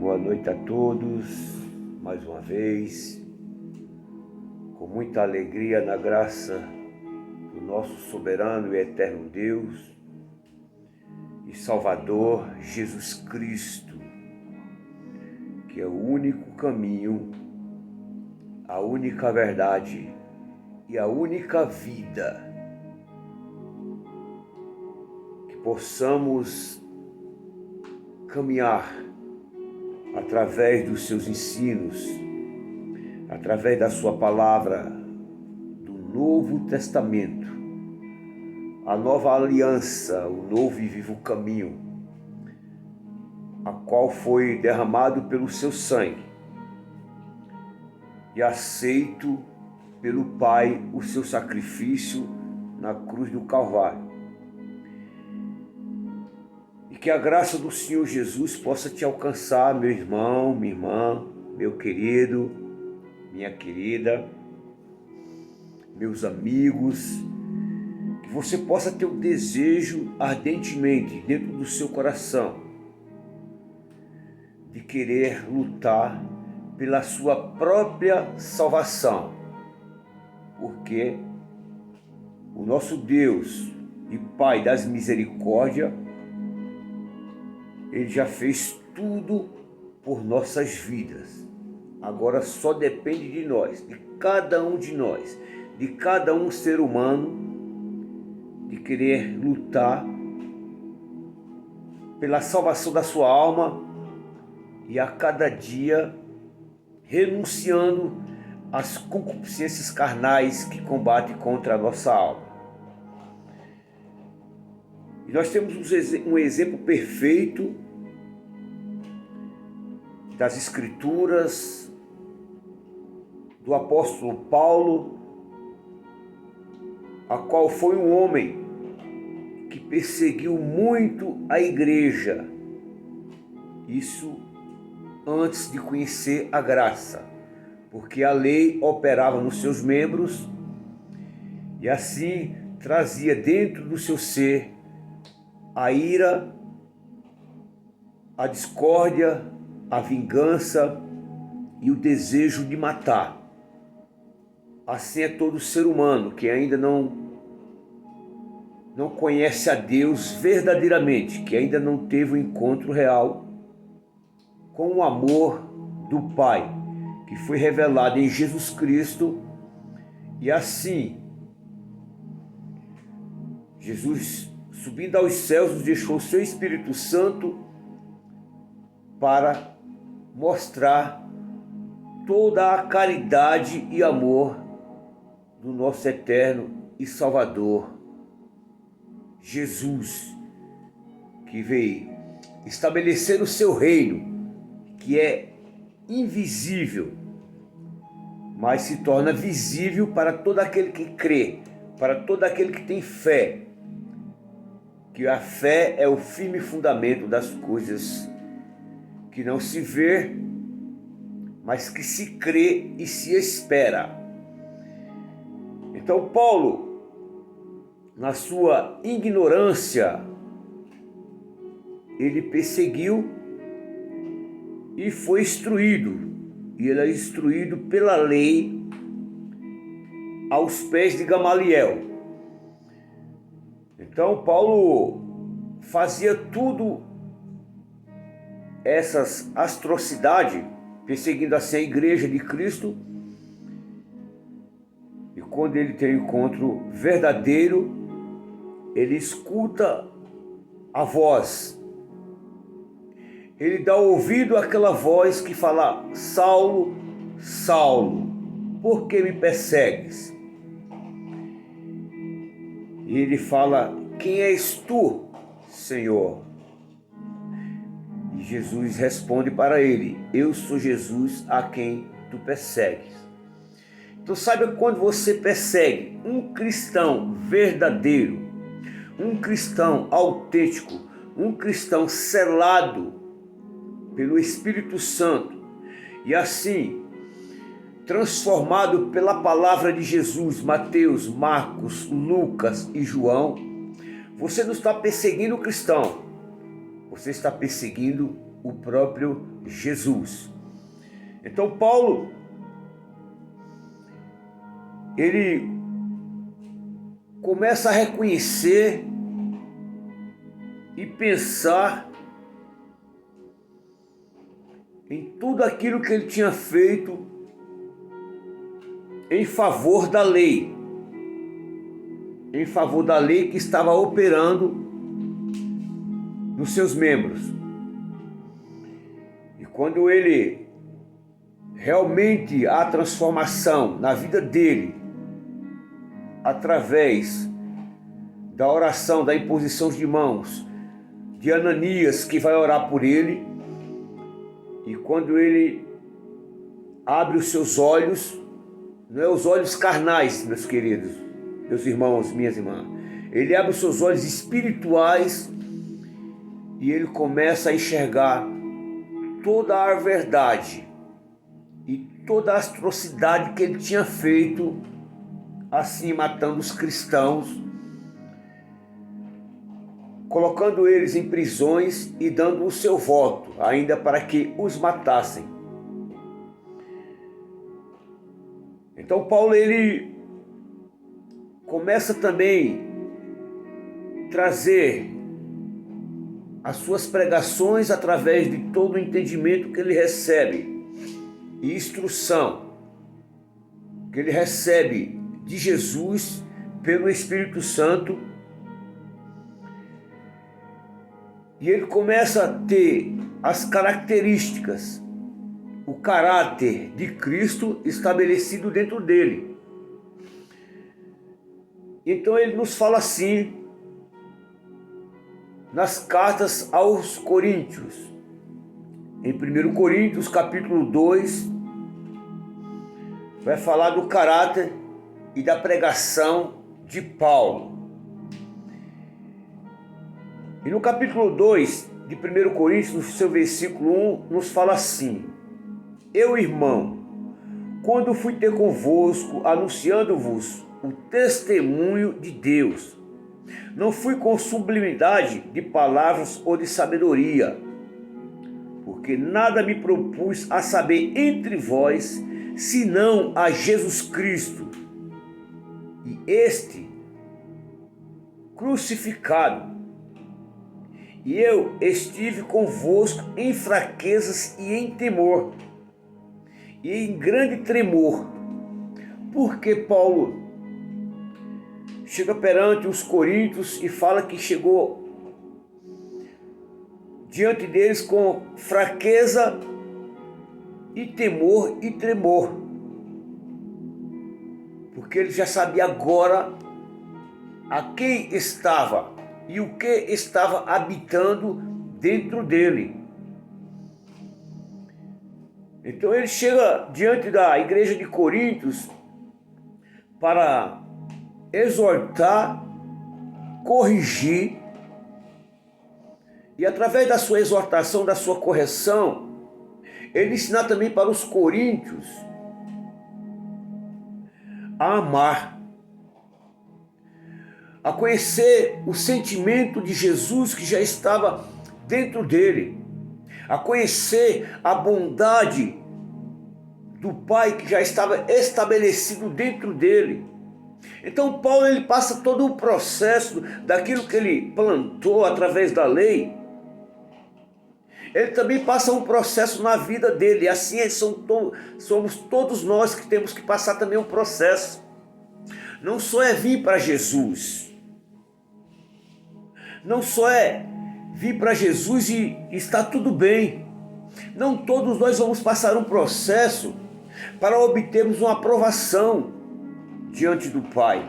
Boa noite a todos, mais uma vez, com muita alegria na graça do nosso soberano e eterno Deus e Salvador Jesus Cristo, que é o único caminho, a única verdade e a única vida. Que possamos caminhar através dos seus ensinos, através da sua palavra, do Novo Testamento, a nova aliança, o novo e vivo caminho, a qual foi derramado pelo seu sangue e aceito pelo Pai o seu sacrifício na cruz do Calvário. E que a graça do Senhor Jesus possa te alcançar, meu irmão, minha irmã, meu querido, minha querida, meus amigos, que você possa ter o desejo ardentemente dentro do seu coração de querer lutar pela sua própria salvação, porque o nosso Deus e Pai das misericórdias, Ele já fez tudo por nossas vidas. Agora só depende de nós, de cada um de nós, de cada um ser humano, de querer lutar pela salvação da sua alma e a cada dia renunciando às concupiscências carnais que combatem contra a nossa alma. E nós temos um exemplo perfeito das Escrituras, do apóstolo Paulo, a qual foi um homem que perseguiu muito a igreja, isso antes de conhecer a graça, porque a lei operava nos seus membros e assim trazia dentro do seu ser a ira, a discórdia, a vingança e o desejo de matar. Assim é todo ser humano que ainda não conhece a Deus verdadeiramente, que ainda não teve um encontro real com o amor do Pai, que foi revelado em Jesus Cristo. E assim, Jesus, subindo aos céus, nos deixou o seu Espírito Santo para mostrar toda a caridade e amor do nosso eterno e Salvador Jesus, que veio estabelecer o seu reino, que é invisível, mas se torna visível para todo aquele que crê, para todo aquele que tem fé, que a fé é o firme fundamento das coisas que não se vê, mas que se crê e se espera. Então Paulo, na sua ignorância, ele perseguiu e foi instruído. E ele é instruído pela lei aos pés de Gamaliel. Então Paulo fazia tudo essas atrocidades, perseguindo assim a igreja de Cristo. E quando ele tem um encontro verdadeiro, ele escuta a voz. Ele dá ouvido àquela voz que fala: Saulo, Saulo, por que me persegues? E ele fala: quem és tu, Senhor? E Jesus responde para ele: eu sou Jesus a quem tu persegues. Então saiba, quando você persegue um cristão verdadeiro, um cristão autêntico, um cristão selado pelo Espírito Santo e assim transformado pela palavra de Jesus, Mateus, Marcos, Lucas e João, você não está perseguindo o cristão, você está perseguindo o próprio Jesus. Então Paulo, ele começa a reconhecer e pensar em tudo aquilo que ele tinha feito em favor da lei, que estava operando nos seus membros. E quando ele realmente há transformação na vida dele, através da oração, da imposição de mãos de Ananias, que vai orar por ele, e quando ele abre os seus olhos, não é os olhos carnais, meus queridos, meus irmãos, minhas irmãs, ele abre os seus olhos espirituais e ele começa a enxergar toda a verdade e toda a atrocidade que ele tinha feito, assim matando os cristãos, colocando eles em prisões e dando o seu voto, ainda para que os matassem. Então Paulo, ele começa também a trazer as suas pregações através de todo o entendimento que ele recebe e instrução que ele recebe de Jesus pelo Espírito Santo. E ele começa a ter as características, o caráter de Cristo estabelecido dentro dele. Então ele nos fala assim, nas cartas aos Coríntios, em 1 Coríntios capítulo 2, vai falar do caráter e da pregação de Paulo. E no capítulo 2 de 1 Coríntios, no seu versículo 1, nos fala assim: Eu, irmão, quando fui ter convosco, anunciando-vos o testemunho de Deus, não fui com sublimidade de palavras ou de sabedoria, porque nada me propus a saber entre vós, senão a Jesus Cristo, e este crucificado. E eu estive convosco em fraquezas e em temor, e em grande tremor. Porque Paulo chega perante os coríntios e fala que chegou diante deles com fraqueza e temor e tremor. Porque ele já sabia agora a quem estava e o que estava habitando dentro dele. Então ele chega diante da igreja de Coríntios para exortar, corrigir, e através da sua exortação, da sua correção, ele ensinar também para os coríntios a amar, a conhecer o sentimento de Jesus que já estava dentro dele, a conhecer a bondade do Pai que já estava estabelecido dentro dele. Então Paulo, ele passa todo o processo daquilo que ele plantou através da lei. Ele também passa um processo na vida dele. E assim somos todos nós que temos que passar também um processo. Não só é vir para Jesus, não só é vir para Jesus e está tudo bem. Não todos nós vamos passar um processo para obtermos uma aprovação diante do Pai.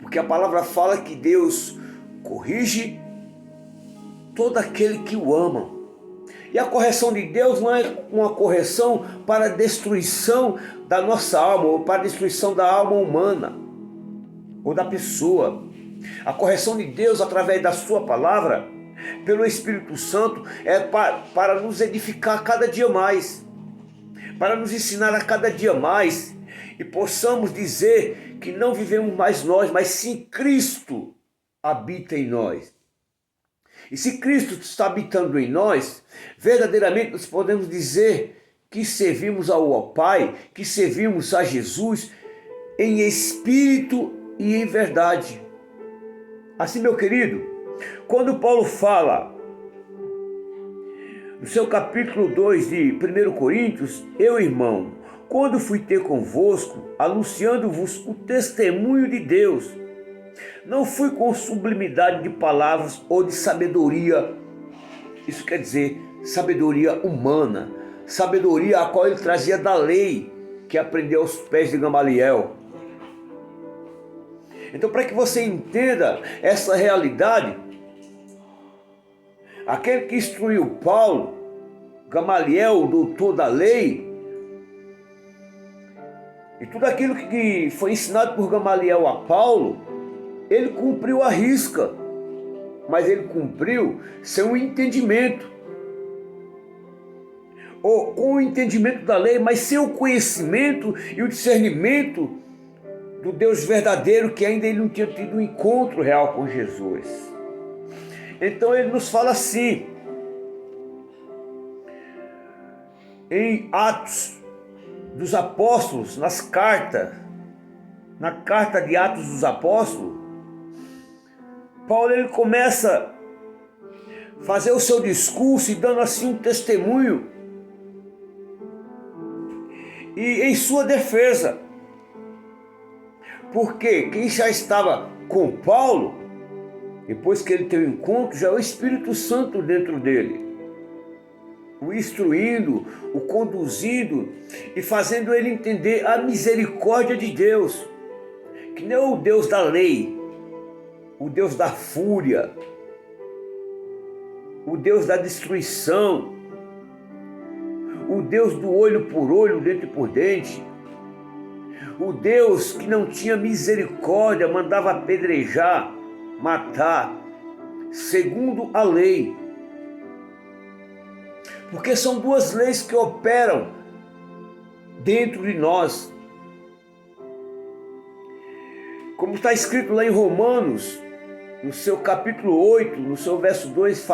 Porque a palavra fala que Deus corrige todo aquele que o ama. E a correção de Deus não é uma correção para a destruição da nossa alma, ou para a destruição da alma humana, ou da pessoa. A correção de Deus através da sua palavra, pelo Espírito Santo, é para nos edificar cada dia mais, para nos ensinar a cada dia mais, e possamos dizer que não vivemos mais nós, mas sim Cristo habita em nós. E se Cristo está habitando em nós, verdadeiramente nós podemos dizer que servimos ao Pai, que servimos a Jesus em espírito e em verdade. Assim, meu querido, quando Paulo fala no seu capítulo 2 de 1 Coríntios, eu, irmão, quando fui ter convosco, anunciando-vos o testemunho de Deus, não fui com sublimidade de palavras ou de sabedoria, isso quer dizer sabedoria humana, sabedoria a qual ele trazia da lei, que aprendeu aos pés de Gamaliel. Então, para que você entenda essa realidade, aquele que instruiu Paulo, Gamaliel, o doutor da lei, e tudo aquilo que foi ensinado por Gamaliel a Paulo, ele cumpriu à risca, mas ele cumpriu sem o entendimento, ou com o entendimento da lei, mas sem o conhecimento e o discernimento do Deus verdadeiro, que ainda ele não tinha tido um encontro real com Jesus. Então ele nos fala assim, em Atos dos Apóstolos, na carta de Atos dos Apóstolos, Paulo ele começa a fazer o seu discurso e dando assim um testemunho e em sua defesa, porque quem já estava com Paulo, depois que ele teve um encontro, já é o Espírito Santo dentro dele, o instruindo, o conduzindo e fazendo ele entender a misericórdia de Deus, que não é o Deus da lei, o Deus da fúria, o Deus da destruição, o Deus do olho por olho, dente por dente, o Deus que não tinha misericórdia, mandava apedrejar, matar, segundo a lei. Porque são duas leis que operam dentro de nós. Como está escrito lá em Romanos, no seu capítulo 8, no seu verso 2,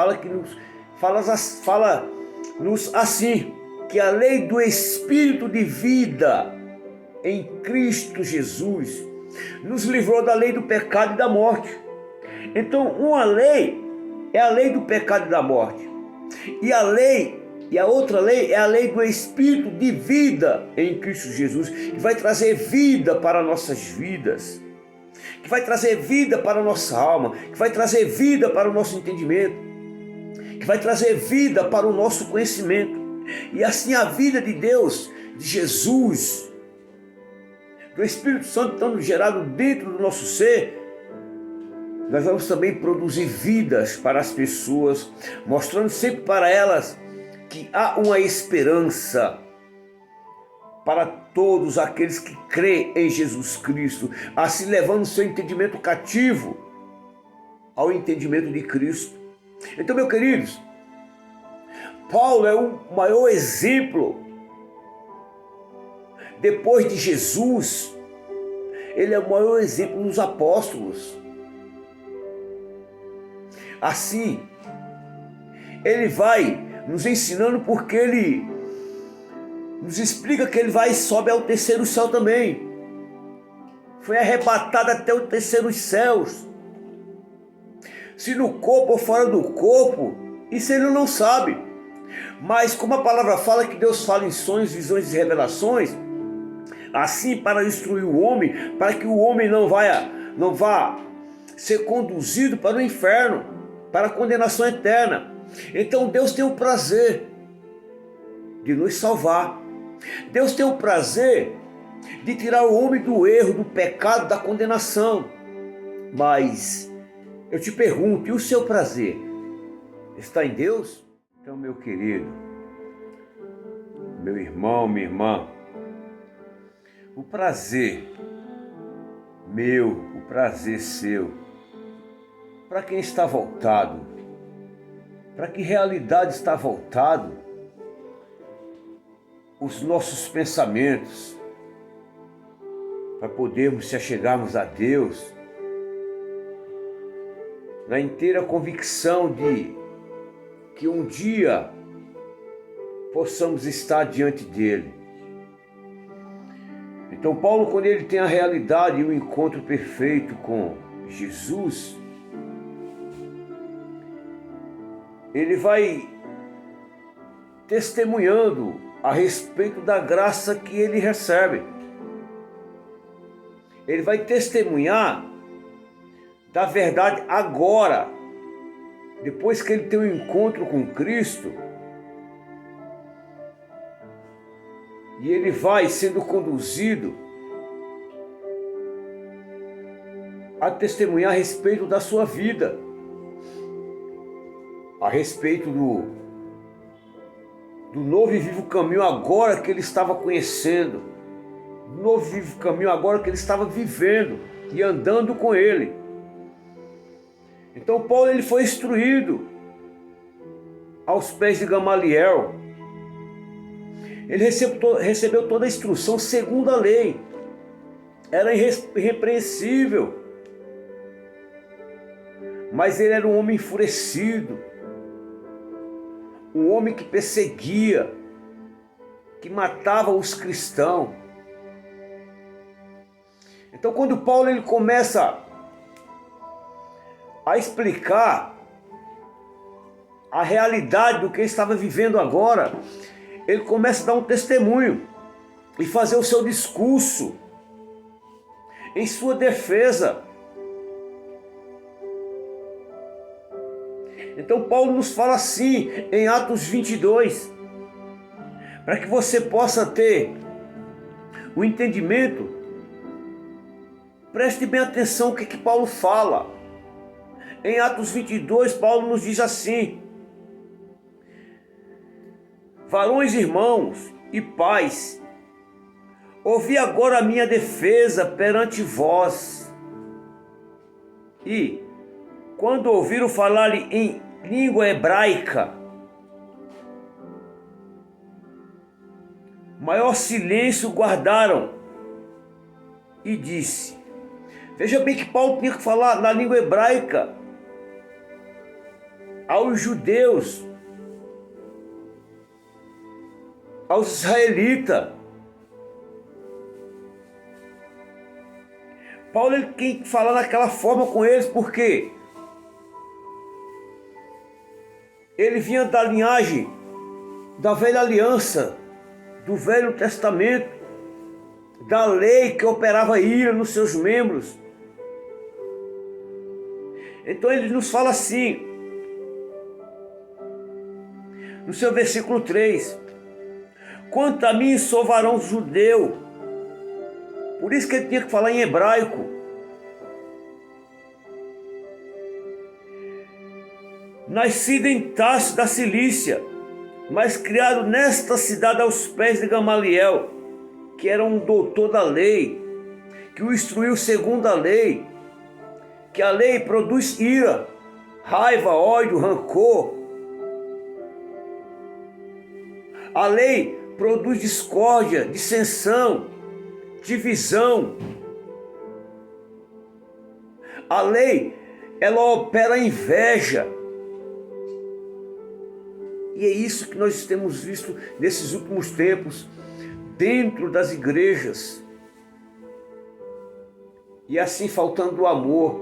fala-nos assim, que a lei do Espírito de vida em Cristo Jesus nos livrou da lei do pecado e da morte. Então, uma lei é a lei do pecado e da morte. E a outra lei é a lei do Espírito de vida em Cristo Jesus, que vai trazer vida para nossas vidas, que vai trazer vida para a nossa alma, que vai trazer vida para o nosso entendimento, que vai trazer vida para o nosso conhecimento. E assim a vida de Deus, de Jesus, do Espírito Santo estando gerado dentro do nosso ser, nós vamos também produzir vidas para as pessoas, mostrando sempre para elas que há uma esperança para todos aqueles que creem em Jesus Cristo, assim levando o seu entendimento cativo ao entendimento de Cristo. Então, meus queridos, Paulo é o maior exemplo. Depois de Jesus, ele é o maior exemplo dos apóstolos. Assim, ele vai nos ensinando, porque ele nos explica que ele vai e sobe ao terceiro céu também. Foi arrebatado até os terceiros céus. Se no corpo ou fora do corpo, isso ele não sabe. Mas como a palavra fala que Deus fala em sonhos, visões e revelações, assim para instruir o homem, para que o homem não vá ser conduzido para o inferno, para a condenação eterna. Então Deus tem o prazer de nos salvar. Deus tem o prazer de tirar o homem do erro, do pecado, da condenação. Mas eu te pergunto, e o seu prazer está em Deus? Então, meu querido, meu irmão, minha irmã, o prazer meu, o prazer seu, para quem está voltado, para que realidade está voltado os nossos pensamentos, para podermos se achegarmos a Deus, na inteira convicção de que um dia possamos estar diante dele. Então Paulo, quando ele tem a realidade e o encontro perfeito com Jesus, ele vai testemunhando a respeito da graça que ele recebe. Ele vai testemunhar da verdade agora, depois que ele tem um encontro com Cristo, e ele vai sendo conduzido a testemunhar a respeito da sua vida, a respeito do novo e vivo caminho agora que ele estava conhecendo, do novo e vivo caminho agora que ele estava vivendo e andando com ele. Então Paulo, ele foi instruído aos pés de Gamaliel. Ele recebeu toda a instrução segundo a lei. Era irrepreensível. Mas ele era um homem enfurecido, um homem que perseguia, que matava os cristãos. Então, quando Paulo ele começa a explicar a realidade do que ele estava vivendo agora, ele começa a dar um testemunho e fazer o seu discurso em sua defesa. Então Paulo nos fala assim em Atos 22, para que você possa ter o entendimento. Preste bem atenção o que Paulo fala. Em Atos 22, Paulo nos diz assim: varões, irmãos e pais, ouvi agora a minha defesa perante vós. E, quando ouviram falar em língua hebraica, maior silêncio guardaram. E disse, veja bem que Paulo tinha que falar na língua hebraica aos judeus, aos israelitas. Paulo ele tem que falar daquela forma com eles, porque ele vinha da linhagem da velha aliança, do Velho Testamento, da lei que operava ira nos seus membros. Então ele nos fala assim, no seu versículo 3, quanto a mim sou varão judeu. Por isso que ele tinha que falar em hebraico. Nascido em Tarso da Cilícia, mas criado nesta cidade aos pés de Gamaliel, que era um doutor da lei, que o instruiu segundo a lei, que a lei produz ira, raiva, ódio, rancor. A lei produz discórdia, dissensão, divisão. A lei, ela opera a inveja. E é isso que nós temos visto nesses últimos tempos, dentro das igrejas. E assim faltando o amor,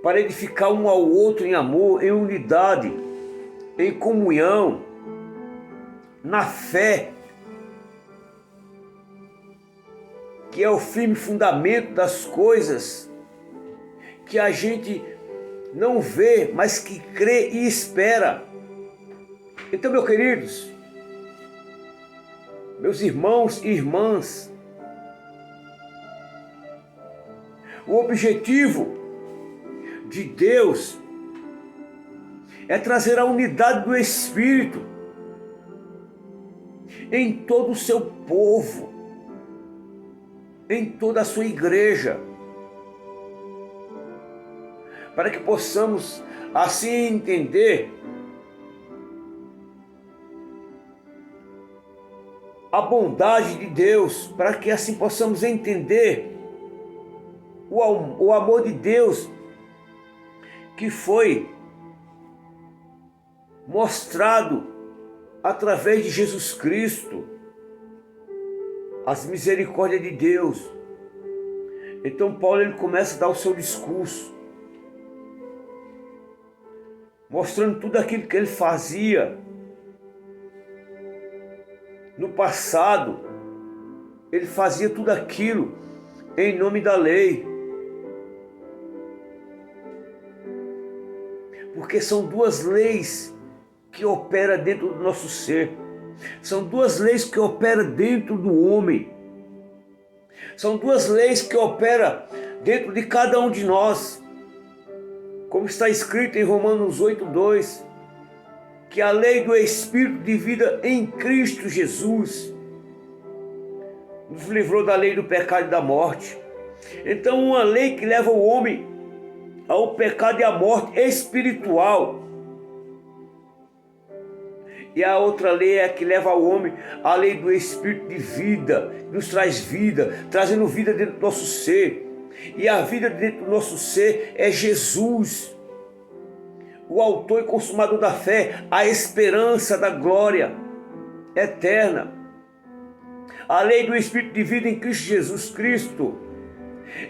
para edificar um ao outro em amor, em unidade, em comunhão, na fé, que é o firme fundamento das coisas que a gente não vê, mas que crê e espera. Então, meus queridos, meus irmãos e irmãs, o objetivo de Deus é trazer a unidade do Espírito em todo o seu povo, em toda a sua igreja, para que possamos assim entender a bondade de Deus, para que assim possamos entender o amor de Deus que foi mostrado através de Jesus Cristo, as misericórdias de Deus. Então Paulo ele começa a dar o seu discurso, mostrando tudo aquilo que ele fazia no passado. Ele fazia tudo aquilo em nome da lei, porque são duas leis que operam dentro do nosso ser. São duas leis que operam dentro do homem. São duas leis que operam dentro de cada um de nós. Como está escrito em Romanos 8:2, que a lei do Espírito de vida em Cristo Jesus nos livrou da lei do pecado e da morte. Então, uma lei que leva o homem ao pecado e à morte espiritual. E a outra lei é a que leva ao homem a lei do Espírito de vida, que nos traz vida, trazendo vida dentro do nosso ser. E a vida dentro do nosso ser é Jesus, o autor e consumador da fé, a esperança da glória eterna. A lei do Espírito de vida em Cristo Jesus Cristo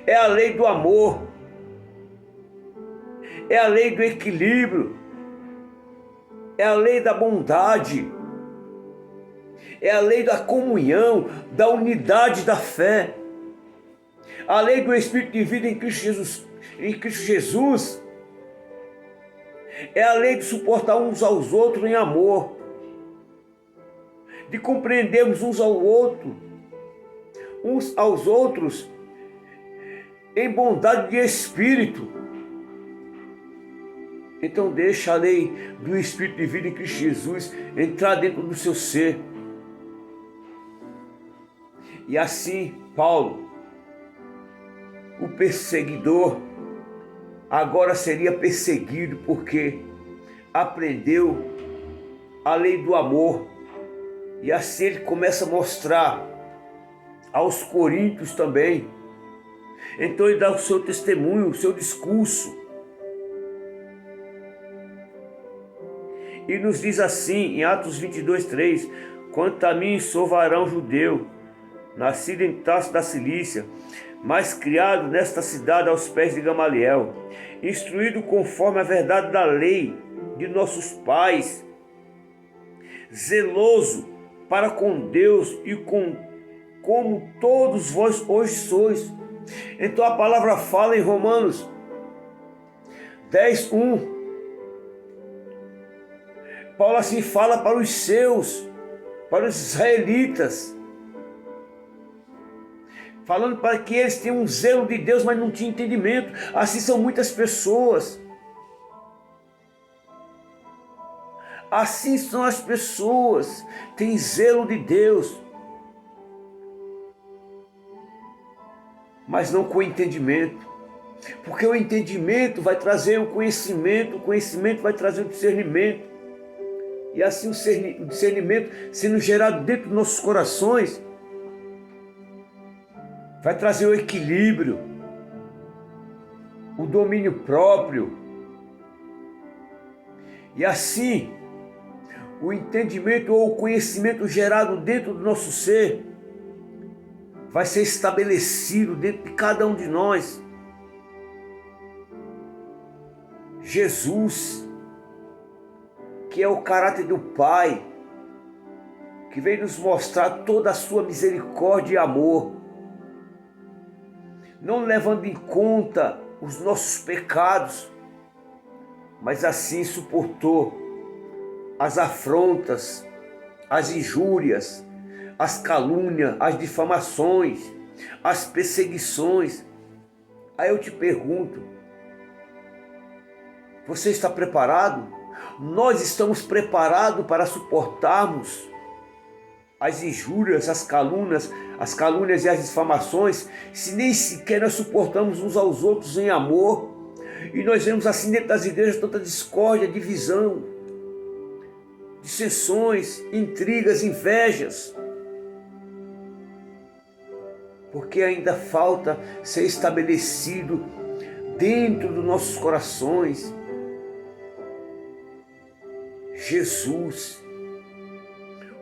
é a lei do amor, é a lei do equilíbrio, é a lei da bondade, é a lei da comunhão, da unidade da fé. A lei do Espírito de vida em Cristo Jesus é a lei de suportar uns aos outros em amor, de compreendermos uns aos outros em bondade de espírito. Então deixa a lei do Espírito de vida em Cristo Jesus entrar dentro do seu ser. E assim Paulo, o perseguidor, agora seria perseguido porque aprendeu a lei do amor. E assim ele começa a mostrar aos coríntios também. Então ele dá o seu testemunho, o seu discurso. E nos diz assim em Atos 22:3: quanto a mim, sou varão judeu, nascido em Tarso da Cilícia, mas criado nesta cidade aos pés de Gamaliel, instruído conforme a verdade da lei de nossos pais, zeloso para com Deus e como todos vós hoje sois. Então a palavra fala em Romanos 10:1. Paulo assim fala para os seus, para os israelitas, falando para que eles tinham um zelo de Deus, mas não tinham entendimento. Assim são muitas pessoas. Assim são as pessoas, têm zelo de Deus, mas não com entendimento. Porque o entendimento vai trazer o conhecimento vai trazer o discernimento. E assim o discernimento sendo gerado dentro dos nossos corações, vai trazer o equilíbrio, o domínio próprio. E assim, o entendimento ou o conhecimento gerado dentro do nosso ser vai ser estabelecido dentro de cada um de nós. Jesus, que é o caráter do Pai, que veio nos mostrar toda a sua misericórdia e amor, não levando em conta os nossos pecados, mas assim suportou as afrontas, as injúrias, as calúnias, as difamações, as perseguições. Aí eu te pergunto, você está preparado? Nós estamos preparados para suportarmos as injúrias, as calúnias e as difamações, se nem sequer nós suportamos uns aos outros em amor? E nós vemos assim dentro das igrejas tanta discórdia, divisão, dissensões, intrigas, invejas, porque ainda falta ser estabelecido dentro dos nossos corações Jesus.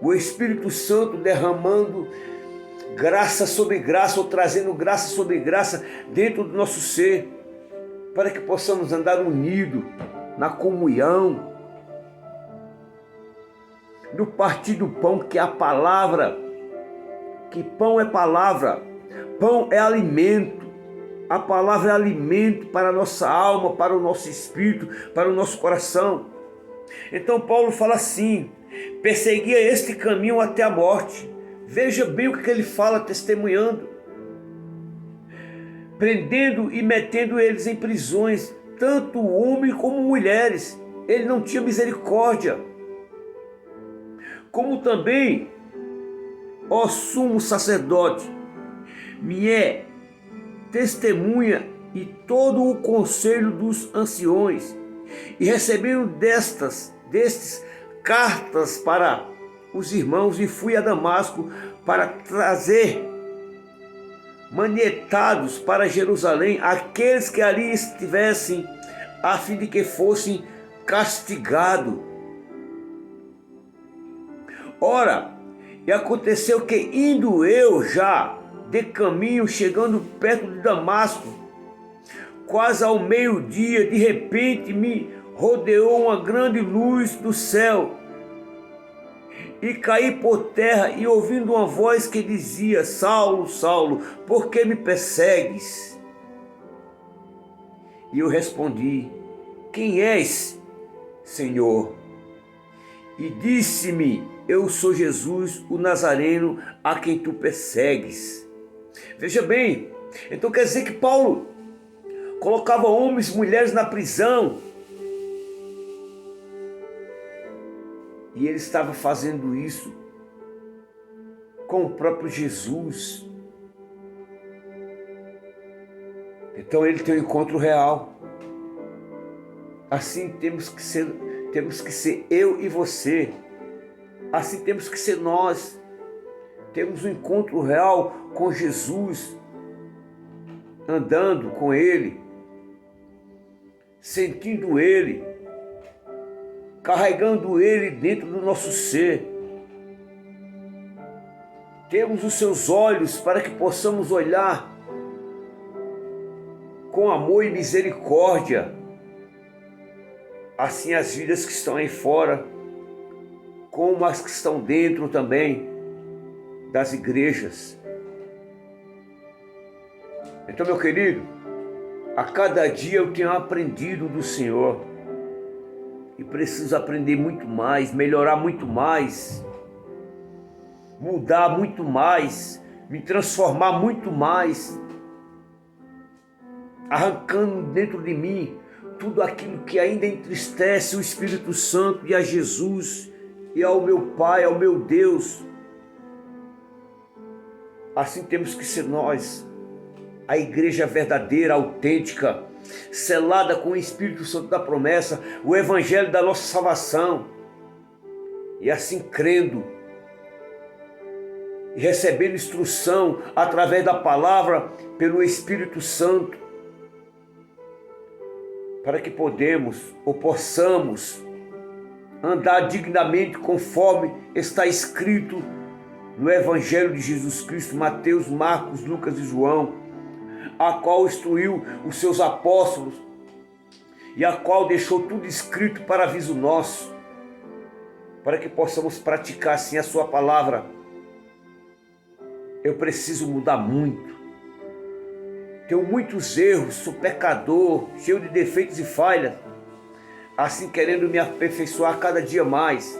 O Espírito Santo derramando graça sobre graça, ou trazendo graça sobre graça dentro do nosso ser, para que possamos andar unidos na comunhão, no partir do pão, que é a palavra, que pão é palavra, pão é alimento, a palavra é alimento para a nossa alma, para o nosso espírito, para o nosso coração. Então Paulo fala assim: perseguia este caminho até a morte. Veja bem o que ele fala, testemunhando, prendendo e metendo eles em prisões, tanto homens como mulheres. Ele não tinha misericórdia. Como também, ó sumo sacerdote, me é testemunha e todo o conselho dos anciões, e recebendo destes cartas para os irmãos, e fui a Damasco para trazer manietados para Jerusalém aqueles que ali estivessem, a fim de que fossem castigados. Ora, e aconteceu que, indo eu já de caminho, chegando perto de Damasco, quase ao meio-dia, de repente me rodeou uma grande luz do céu, e caí por terra, e ouvindo uma voz que dizia: Saulo, Saulo, por que me persegues? E eu respondi: quem és, Senhor? E disse-me: eu sou Jesus, o Nazareno, a quem tu persegues. Veja bem, então quer dizer que Paulo colocava homens e mulheres na prisão, e ele estava fazendo isso com o próprio Jesus. Então ele tem um encontro real. Assim temos que ser eu e você. Assim temos que ser nós. Temos um encontro real com Jesus, andando com Ele, sentindo Ele, carregando Ele dentro do nosso ser. Temos os seus olhos para que possamos olhar com amor e misericórdia, assim as vidas que estão aí fora, como as que estão dentro também das igrejas. Então, meu querido, a cada dia eu tenho aprendido do Senhor, e preciso aprender muito mais, melhorar muito mais, mudar muito mais, me transformar muito mais, arrancando dentro de mim tudo aquilo que ainda entristece o Espírito Santo e a Jesus e ao meu Pai, ao meu Deus. Assim temos que ser nós, a igreja verdadeira, autêntica, selada com o Espírito Santo da promessa, o Evangelho da nossa salvação, e assim crendo e recebendo instrução através da palavra pelo Espírito Santo, para que possamos andar dignamente conforme está escrito no Evangelho de Jesus Cristo, Mateus, Marcos, Lucas e João, a qual instruiu os seus apóstolos e a qual deixou tudo escrito para aviso nosso, para que possamos praticar assim a sua palavra. Eu preciso mudar muito. Tenho muitos erros, sou pecador, cheio de defeitos e falhas, assim querendo me aperfeiçoar cada dia mais,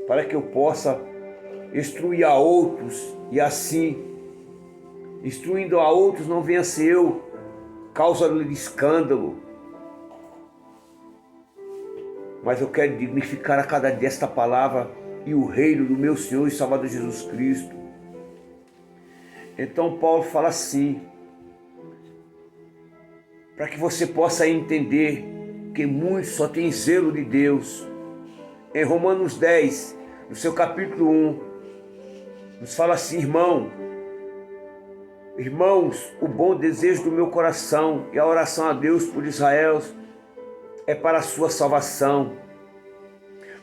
para que eu possa instruir a outros, e assim, instruindo a outros, não venha ser eu causa de escândalo, mas eu quero dignificar a cada dia esta palavra e o reino do meu Senhor e Salvador Jesus Cristo. Então Paulo fala assim, para que você possa entender que muitos só têm zelo de Deus. Em Romanos 10, no seu capítulo 1, nos fala assim: irmãos, o bom desejo do meu coração e a oração a Deus por Israel é para a sua salvação.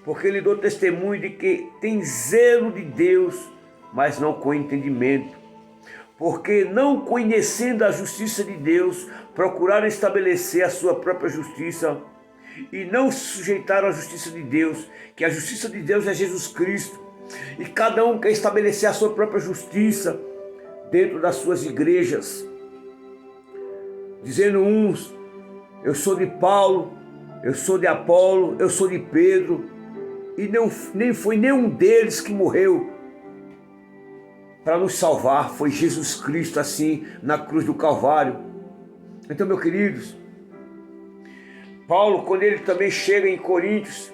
porque lhe dou testemunho de que tem zelo de Deus, mas não com entendimento. Porque não conhecendo a justiça de Deus, procuraram estabelecer a sua própria justiça e não se sujeitaram à justiça de Deus, que a justiça de Deus é Jesus Cristo. E cada um quer estabelecer a sua própria justiça dentro das suas igrejas, dizendo uns, eu sou de Paulo, eu sou de Apolo, eu sou de Pedro, e nem foi nenhum deles que morreu para nos salvar, foi Jesus Cristo assim na cruz do Calvário. Então, meus queridos, Paulo, quando ele também chega em Coríntios,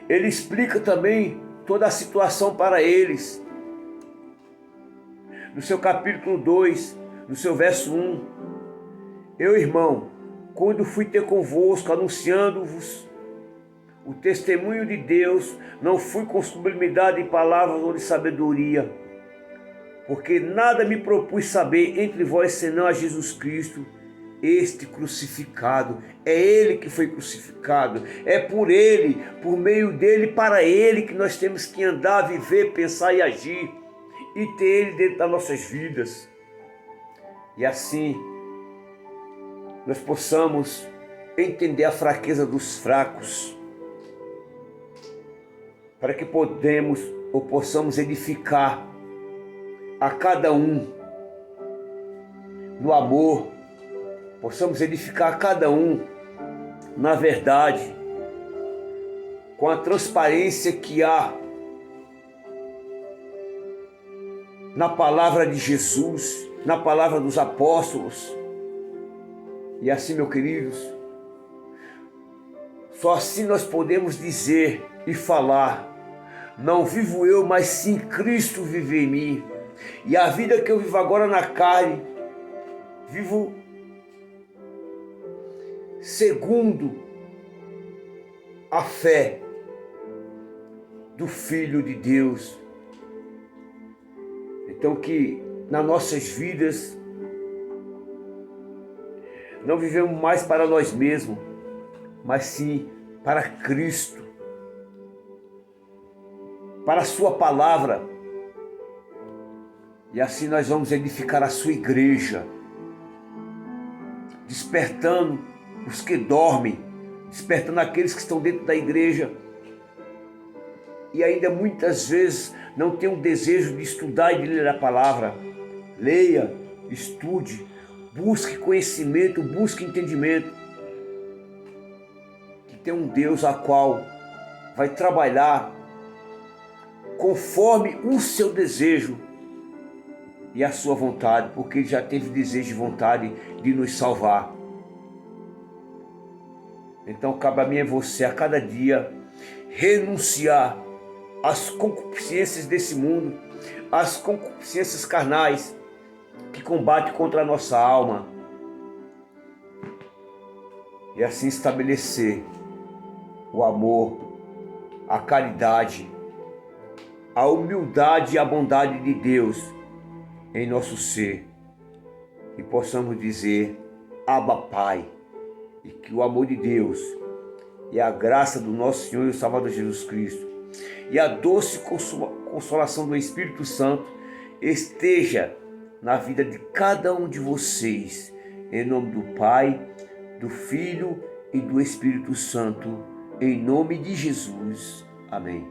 ele explica também toda a situação para eles. No seu capítulo 2, no seu verso 1, eu, irmão, quando fui ter convosco, anunciando-vos o testemunho de Deus, não fui com sublimidade de palavras ou de sabedoria, porque nada me propus saber entre vós senão a Jesus Cristo, este crucificado. É Ele que foi crucificado, é por Ele, por meio dEle, para Ele que nós temos que andar, viver, pensar e agir, e ter Ele dentro das nossas vidas. E assim nós possamos entender a fraqueza dos fracos, para que possamos edificar a cada um no amor, possamos edificar a cada um na verdade, com a transparência que há na palavra de Jesus, na palavra dos apóstolos. E assim, meus queridos, só assim nós podemos dizer e falar, não vivo eu, mas sim Cristo vive em mim. E a vida que eu vivo agora na carne, vivo segundo a fé do Filho de Deus. Então que nas nossas vidas não vivemos mais para nós mesmos, mas sim para Cristo, para a sua palavra. E assim nós vamos edificar a sua igreja, despertando os que dormem, despertando aqueles que estão dentro da igreja e ainda muitas vezes não tem um desejo de estudar e de ler a palavra. Leia, estude, busque conhecimento, busque entendimento, que tem um Deus a qual vai trabalhar conforme o seu desejo e a sua vontade, porque Ele já teve desejo e vontade de nos salvar. Então cabe a mim e você a cada dia renunciar às concupiscências desse mundo, às concupiscências carnais que combatem contra a nossa alma, e assim estabelecer o amor, a caridade, a humildade e a bondade de Deus em nosso ser, e possamos dizer Abba Pai, e que o amor de Deus e a graça do nosso Senhor e Salvador Jesus Cristo e a doce consolação do Espírito Santo esteja na vida de cada um de vocês, em nome do Pai, do Filho e do Espírito Santo, em nome de Jesus. Amém.